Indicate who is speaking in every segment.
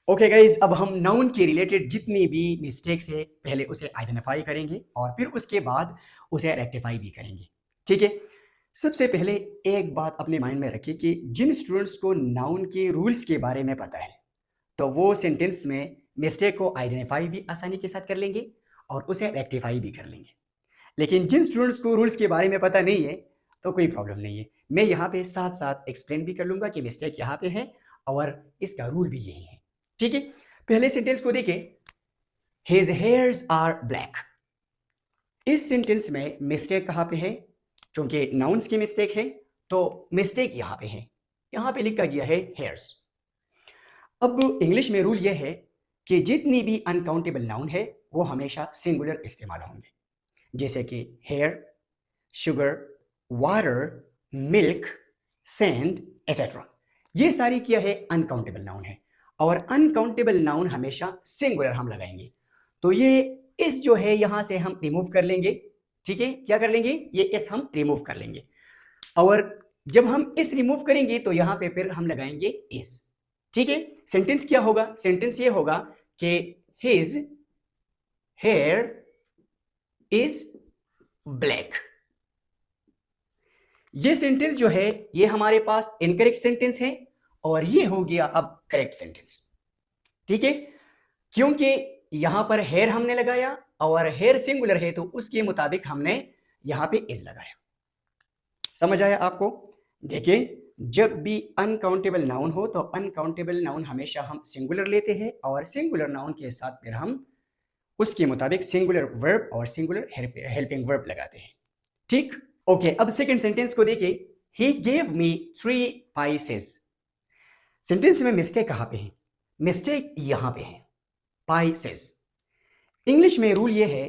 Speaker 1: Okay guys, अब हम noun के रिलेटेड जितनी भी मिस्टेक्स है पहले उसे आइडेंटिफाई करेंगे और फिर उसके बाद उसे रेक्टिफाई भी करेंगे। ठीक है। सबसे पहले एक बात अपने माइंड में रखिए कि जिन स्टूडेंट्स को नाउन के रूल्स के बारे में पता है तो वो सेंटेंस में मिस्टेक को आइडेंटिफाई भी आसानी के साथ कर लेंगे और उसे रेक्टिफाई भी कर लेंगे। लेकिन जिन स्टूडेंट्स को रूल्स के बारे में पता नहीं है तो कोई प्रॉब्लम नहीं है, मैं यहाँ पे साथ साथ एक्सप्लेन भी कर लूंगा कि मिस्टेक यहाँ पे है और इसका रूल भी यही है। ठीक है। पहले सेंटेंस को देखिए, हिज हेयर्स आर ब्लैक। इस सेंटेंस में मिस्टेक कहां पे है? क्योंकि नाउन्स की मिस्टेक है तो मिस्टेक यहां पे है, यहां पे लिखा गया है हेयर्स। अब इंग्लिश में रूल यह है कि जितनी भी अनकाउंटेबल नाउन है वो हमेशा सिंगुलर इस्तेमाल होंगे, जैसे कि hair, sugar, water, milk, sand et cetera. ये सारी क्या है? अनकाउंटेबल नाउन है और अनकाउंटेबल नाउन हमेशा सिंगुलर हम लगाएंगे। तो ये इस जो है यहां से हम रिमूव कर लेंगे। ठीक है, क्या कर लेंगे? ये इस हम रिमूव कर लेंगे और जब हम इस रिमूव करेंगे तो यहां पे फिर हम लगाएंगे इस। ठीक है। सेंटेंस क्या होगा? सेंटेंस ये होगा कि हिज हेयर इज ब्लैक। ये सेंटेंस जो है ये हमारे पास इनकरेक्ट सेंटेंस है और ये हो गया अब करेक्ट सेंटेंस। ठीक है। क्योंकि यहां पर हेयर हमने लगाया और हेयर सिंगुलर है तो उसके मुताबिक हमने यहां पे इज लगाया। समझ आया आपको? देखिए, जब भी अनकाउंटेबल नाउन हो तो अनकाउंटेबल नाउन हमेशा हम सिंगुलर लेते हैं और सिंगुलर नाउन के साथ फिर हम उसके मुताबिक सिंगुलर वर्ब और सिंगुलर हेल्पिंग वर्ब लगाते हैं। ठीक। ओके, अब सेकंड सेंटेंस को देखिए, ही गेव मी 3 पाइसेस। सेंटेंस में मिस्टेक कहां पे है? मिस्टेक यहां पे है, पाइसेस। इंग्लिश में रूल ये है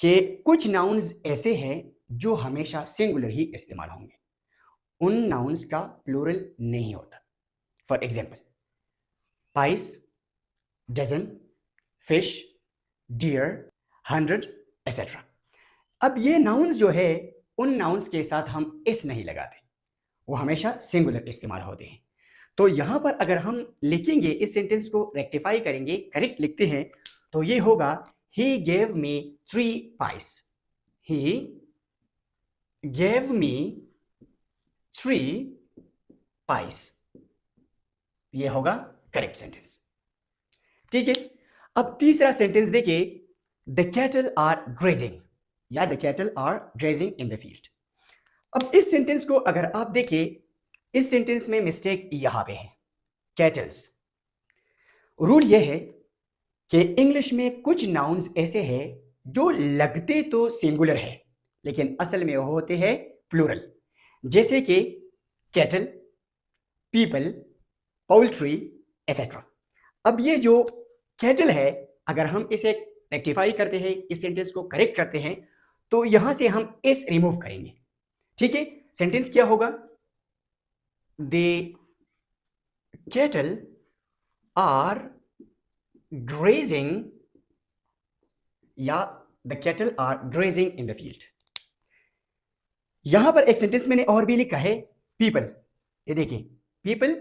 Speaker 1: कि कुछ नाउन्स ऐसे हैं जो हमेशा सिंगुलर ही इस्तेमाल होंगे, उन नाउन्स का प्लूरल नहीं होता। For example, pice, dozen, fish, deer, 100 et cetera. अब ये नाउन्स जो है उन नाउन्स के साथ हम इस नहीं लगाते, वो हमेशा सिंगुलर इस्तेमाल होते हैं। तो यहां पर अगर हम लिखेंगे, इस सेंटेंस को रेक्टिफाई करेंगे, करेक्ट लिखते हैं तो ये होगा ही गेव मी 3 पाइस। ही गेव मी 3 पाइस, ये होगा करेक्ट सेंटेंस। ठीक है। अब तीसरा सेंटेंस देखिए, द कैटल आर ग्रेजिंग या the cattle are grazing in the field. अब इस सेंटेंस को अगर आप देखिए, इस सेंटेंस में मिस्टेक यहां पे है, कैटल्स। रूल यह है कि इंग्लिश में कुछ नाउन्स ऐसे हैं जो लगते तो सिंगुलर है लेकिन असल में वो होते हैं प्लूरल, जैसे कि कैटल, पीपल, पोल्ट्री एसेट्रा। अब ये जो कैटल है, अगर हम इसे रेक्टिफाई करते हैं, इस सेंटेंस को करेक्ट करते हैं तो यहां से हम एस रिमूव करेंगे। ठीक है। सेंटेंस क्या होगा? द कैटल आर ग्रेजिंग या the cattle are grazing in the field. यहां पर एक सेंटेंस मैंने और भी लिखा है, पीपल। ये देखिए, पीपल,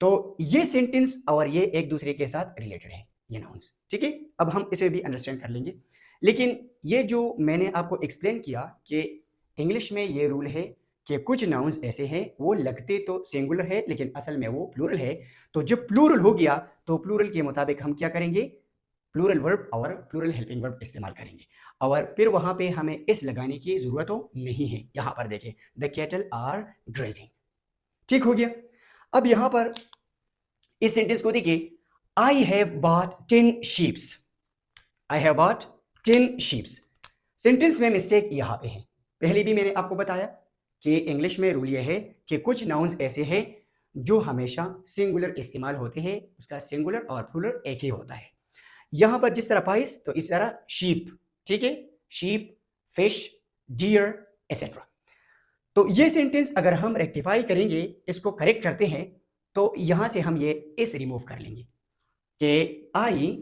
Speaker 1: तो ये सेंटेंस और ये एक दूसरे के साथ रिलेटेड है, ये नाउन्स। ठीक है। अब हम इसे भी अंडरस्टैंड कर लेंगे, लेकिन ये जो मैंने आपको एक्सप्लेन किया कि इंग्लिश में ये रूल है कि कुछ नाउन्स ऐसे हैं वो लगते तो सिंगुलर है लेकिन असल में वो प्लूरल है। तो जब प्लूरल हो गया तो प्लूरल के मुताबिक हम क्या करेंगे? प्लूरल वर्ब और प्लूरल हेल्पिंग वर्ब इस्तेमाल करेंगे और फिर वहां पे हमें इस लगाने की जरूरत तो नहीं है। यहां पर देखिए, द कैटल आर ग्रेजिंग। ठीक हो गया। अब यहां पर इस सेंटेंस को देखिए, I have bought 10 sheeps. I have bought 10 sheeps. Sentence में मिस्टेक यहां पे है। पहले भी मैंने आपको बताया कि इंग्लिश में रूल यह है कि कुछ नाउन्स ऐसे हैं जो हमेशा सिंगुलर इस्तेमाल होते हैं, उसका सिंगुलर और प्लूरल एक ही होता है। यहां पर जिस तरह पाइस तो इस तरह शीप। ठीक है, शीप, फिश, डियर एसेट्रा। तो ये सेंटेंस अगर हम रेक्टिफाई करेंगे, इसको करेक्ट करते हैं तो यहां से हम ये इस रिमूव कर लेंगे कि आई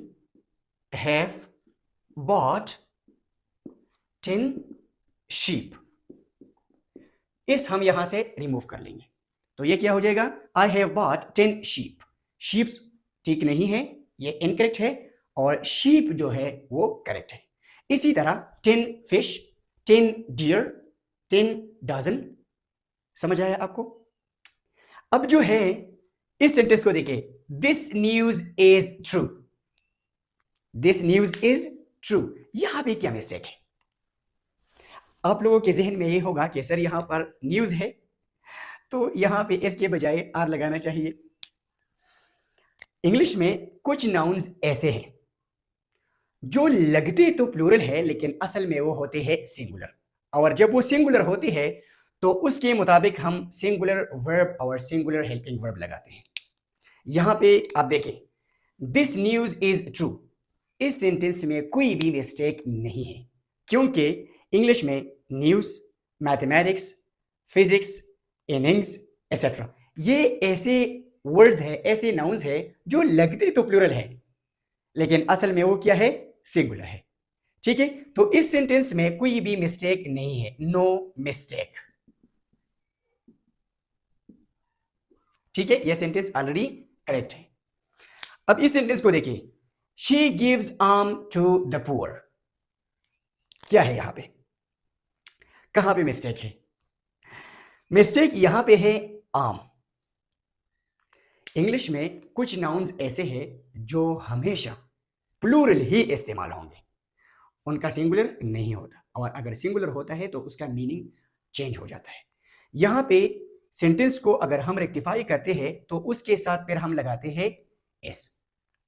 Speaker 1: हैव बॉट 10 शीप। इस हम यहां से रिमूव कर लेंगे तो ये क्या हो जाएगा? I have bought 10 sheep. Sheeps ठीक नहीं है, ये इनकरेक्ट है, और शीप जो है वो करेक्ट है। इसी तरह 10 फिश, 10 डियर, 10 डजन। समझ आया आपको? अब जो है इस सेंटेंस को देखिए, this news is true, this news is true, यहां पे क्या मिस्टेक है? आप लोगों के जहन में ये होगा कि सर यहां पर न्यूज है तो यहां पे एस के बजाय आर लगाना चाहिए। इंग्लिश में कुछ नाउन्स ऐसे हैं जो लगते तो प्लूरल है लेकिन असल में वो होते हैं सिंगुलर, और जब वो सिंगुलर होते हैं तो उसके मुताबिक हम सिंगुलर वर्ब और सिंगुलर हेल्पिंग वर्ब लगाते हैं। यहां पे आप देखें, दिस न्यूज इज ट्रू, इस सेंटेंस में कोई भी मिस्टेक नहीं है, क्योंकि इंग्लिश में news, mathematics, physics, innings etcetera ये ऐसे वर्ड्स है, ऐसे नाउन्स है जो लगते तो प्लूरल है लेकिन असल में वो क्या है? सिंगुलर है। ठीक है, तो इस सेंटेंस में कोई भी मिस्टेक नहीं है, नो मिस्टेक। ठीक है, यह सेंटेंस ऑलरेडी करेक्ट है। अब इस सेंटेंस को देखिए, she gives arm to the poor, क्या है यहां पे? कहां पे मिस्टेक है? मिस्टेक यहां पे है आर्म। इंग्लिश में कुछ नाउन्स ऐसे हैं जो हमेशा प्लूरल ही इस्तेमाल होंगे, उनका सिंगुलर नहीं होता, और अगर सिंगुलर होता है तो उसका मीनिंग चेंज हो जाता है। यहां पे सेंटेंस को अगर हम रेक्टिफाई करते हैं तो उसके साथ फिर हम लगाते हैं एस।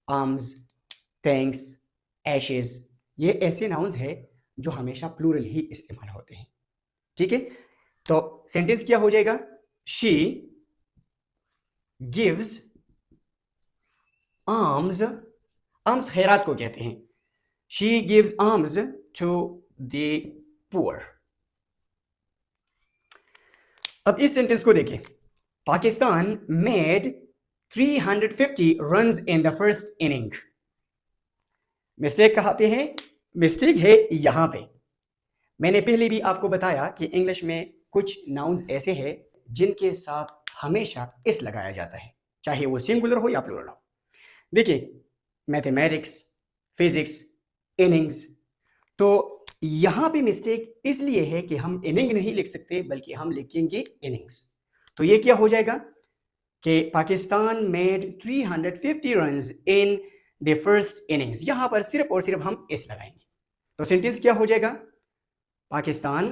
Speaker 1: आर्म्स, थैंक्स, एशेज, ये ऐसे नाउन्स है जो हमेशा प्लूरल ही इस्तेमाल होते हैं। ठीक है, तो सेंटेंस क्या हो जाएगा? शी गिव्स आर्म्स, आर्म्स खैरात को कहते हैं, she gives arms to the poor. अब इस सेंटेंस को देखें, Pakistan made 350 runs in the first inning. Mistake कहां पे है? मिस्टेक है यहां पे। मैंने पहले भी आपको बताया कि इंग्लिश में कुछ नाउन्स ऐसे हैं जिनके साथ हमेशा इस लगाया जाता है, चाहे वो सिंगुलर हो या प्लूरल हो। देखिए, मैथमेटिक्स, फिजिक्स, इनिंग्स, तो यहां पे मिस्टेक इसलिए है कि हम इनिंग नहीं लिख सकते बल्कि हम लिखेंगे इनिंग्स। तो ये क्या हो जाएगा कि Pakistan made 350 runs in the first innings, यहां पर सिर्फ और सिर्फ हम इस लगाएंगे, तो सेंटेंस क्या हो जाएगा? Pakistan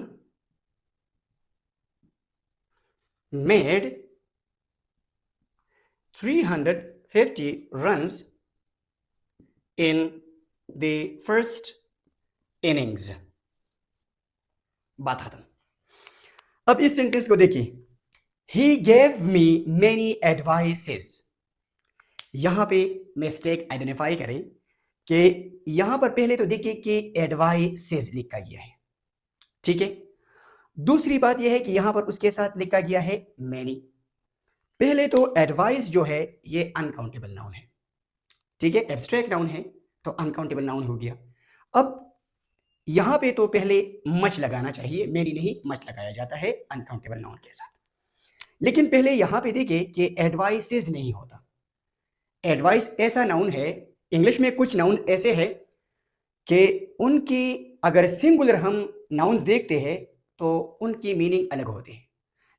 Speaker 1: made 350 runs in the first innings. बात खत्म। अब इस सेंटेंस को देखिए, ही गेव मी मेनी एडवाइसेस। यहां पे मिस्टेक आइडेंटिफाई करें कि यहां पर पहले तो देखिए कि एडवाइसेस लिखा गया है, ठीक है। दूसरी बात यह है कि यहां पर उसके साथ लिखा गया है मैनी। पहले तो एडवाइस जो है ये अनकाउंटेबल नाउन है, ठीक है, एब्स्ट्रैक्ट नाउन है तो अनकाउंटेबल नाउन हो गया। अब यहां पे तो पहले मच लगाना चाहिए, मेनी नहीं, मच लगाया जाता है अनकाउंटेबल नाउन के साथ। लेकिन पहले यहां पे देखिए कि एडवाइसेस नहीं होता। एडवाइस ऐसा नाउन है, इंग्लिश में कुछ नाउन ऐसे हैं कि उनकी अगर सिंगुलर हम नाउन्स देखते हैं तो उनकी मीनिंग अलग होती है,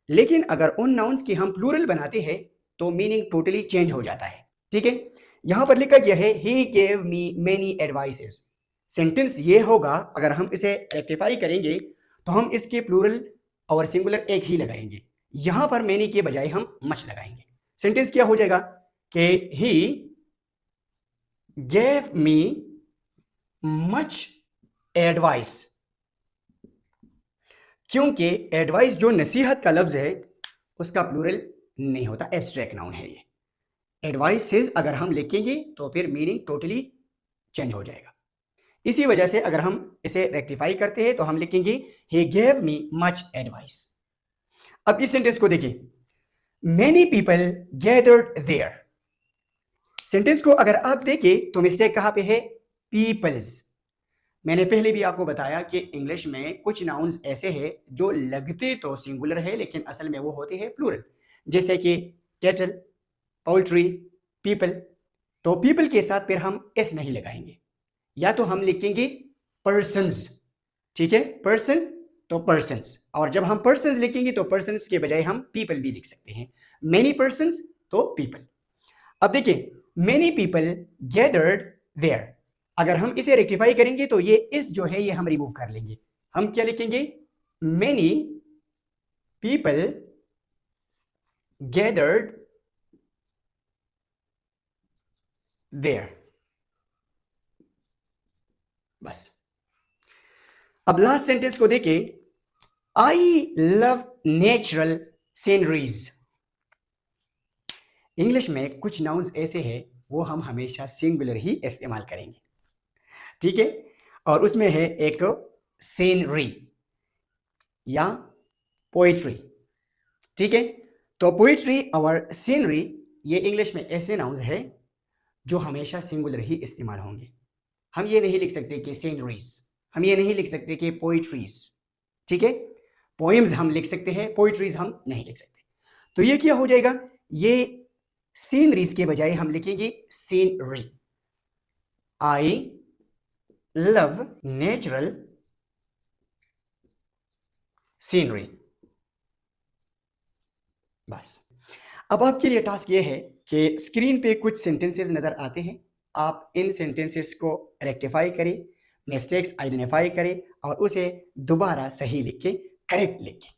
Speaker 1: लेकिन अगर उन नाउन्स की हम प्लूरल बनाते हैं तो मीनिंग टोटली चेंज हो जाता है। ठीक है, यहां पर लिखा गया है ही gave me many advices. Sentence ये होगा, अगर हम इसे रेक्टिफाई करेंगे तो हम इसके प्लूरल और सिंगुलर एक ही लगाएंगे, यहां पर मेनी के बजाय हम मच लगाएंगे। सेंटेंस क्या हो जाएगा कि ही गेव मी मच एडवाइस, क्योंकि एडवाइस जो नसीहत का लफ्ज है उसका प्लूरल नहीं होता, एब्स्ट्रैक्ट नाउन है ये। एडवाइसेस अगर हम लिखेंगे तो फिर मीनिंग टोटली चेंज हो जाएगा। इसी वजह से अगर हम इसे रेक्टिफाई करते हैं तो हम लिखेंगे he gave me much advice. अब इस सेंटेंस को देखिए, many people gathered there. Sentence को अगर आप देखें तो मिस्टेक कहां पे है? पीपल्स। मैंने पहले भी आपको बताया कि इंग्लिश में कुछ नाउन्स ऐसे हैं जो लगते तो सिंगुलर है लेकिन असल में वो होते हैं प्लूरल, जैसे कि कैटल, पोल्ट्री, पीपल। तो पीपल के साथ फिर हम एस नहीं लगाएंगे, या तो हम लिखेंगे पर्सन्स, ठीक है, पर्सन तो पर्सन्स, और जब हम पर्सन्स लिखेंगे तो पर्सन्स के बजाय हम पीपल भी लिख सकते हैं। मेनी पर्सन्स तो पीपल। अब देखिए मेनी पीपल गैदर्ड देयर, अगर हम इसे रेक्टिफाई करेंगे तो ये इस जो है ये हम रिमूव कर लेंगे, हम क्या लिखेंगे, मेनी पीपल गैदर्ड देयर, बस। अब लास्ट सेंटेंस को देखें, I love natural sceneries. English में कुछ नाउन्स ऐसे हैं वो हम हमेशा सिंगुलर ही इस्तेमाल करेंगे, ठीक है, और उसमें है एक सीनरी या पोइट्री, ठीक है। तो पोइट्री और सीनरी ये इंग्लिश में ऐसे नाउन्स हैं जो हमेशा सिंगुलर ही इस्तेमाल होंगे। हम ये नहीं लिख सकते कि सीनरीज, हम ये नहीं लिख सकते कि पोइट्रीज, ठीक है। पोएम्स हम लिख सकते हैं, पोइट्रीज हम नहीं लिख सकते। तो ये क्या हो जाएगा, ये सीनरीज के बजाय हम लिखेंगे scenery. I love natural scenery, बस। अब आपके लिए टास्क ये है कि स्क्रीन पे कुछ सेंटेंसेस नजर आते हैं, आप इन सेंटेंसेस को रेक्टिफाई करें, मिस्टेक्स आइडेंटिफाई करें और उसे दोबारा सही लिख के, करेक्ट लिख के।